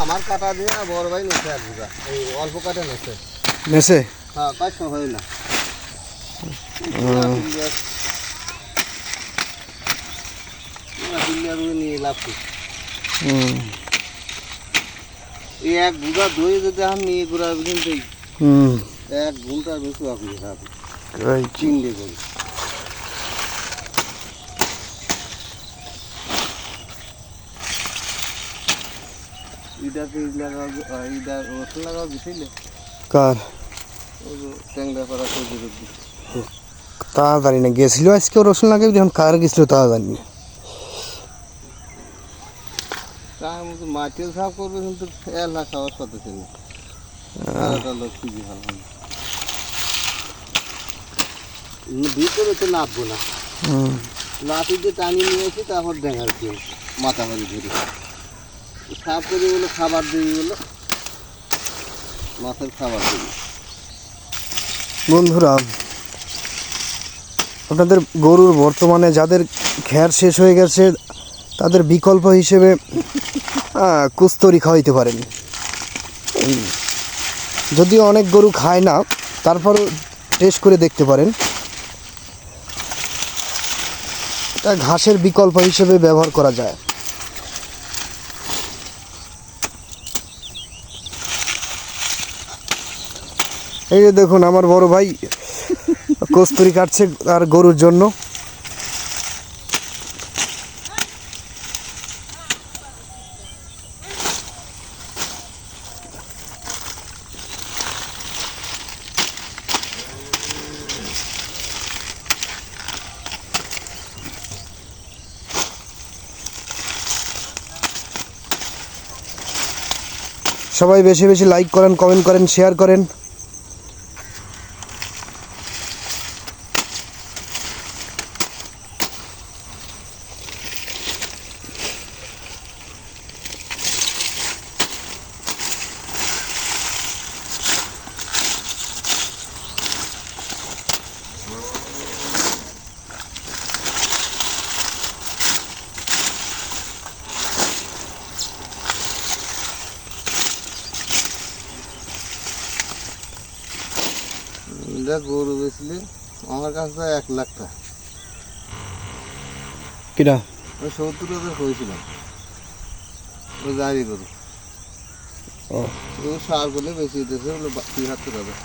আমার কাটা দিয়ে বড় ভাই নেছে এক বিঘা, এই অল্প কাটা নেছে। নেছে? হ্যাঁ, 500 হয় না। নিয়ে লাভ কি? এই এক বিঘা দই যদি আমি নিয়ে ঘুরাবি কিন্তু 1 ঘন্টার বেশি আপনি খাবি। চিংড়ি করি ইটাকে লাগাও, ইটা রসুন লাগাও দিছিলে? কার? ওই যে ট্যাংরা পাড়া সবজি সবজি। তা জানি না, গেছিল আজকেও রসুন লাগাবি, যখন কার গেছিল তা জানি না। তার মতো মাটিও সাফ করবে কিন্তু এলা খাওয়ার কথা ছিল। আলাদা লোক খুঁজে ভালো না, ভিতরে তো নামবো না। লাঠি দিয়ে টানিয়ে নিয়ে এসে তারপর দেখার কি মাথা বাড়ি ধরে সাফ করে বলে খাবার দিবি বলে মাছের খাবার দিবি। বন্ধুরা, আপনাদের গরুর বর্তমানে যাদের খ্যার শেষ হয়ে গেছে তাদের বিকল্প হিসেবে কুস্তরি খাওয়াইতে পারেন। যদিও অনেক গরু খায় না, তারপরও টেস্ট করে দেখতে পারেন। এটা ঘাসের বিকল্প হিসেবে ব্যবহার করা যায়। এই যে দেখুন, আমার বড় ভাই কস্তুরি কাটছে আর গরুর জন্য। সবাই বেশি বেশি লাইক করেন, কমেন্ট করেন, শেয়ার করেন। গরু বেচলে আমার কাছে 1 লাখ টাকা। কিনা? ওই 70,000 হয়েছিলাম, ওই জারি গরু। ও সার বলে বেশি দিতেছে, 73,000।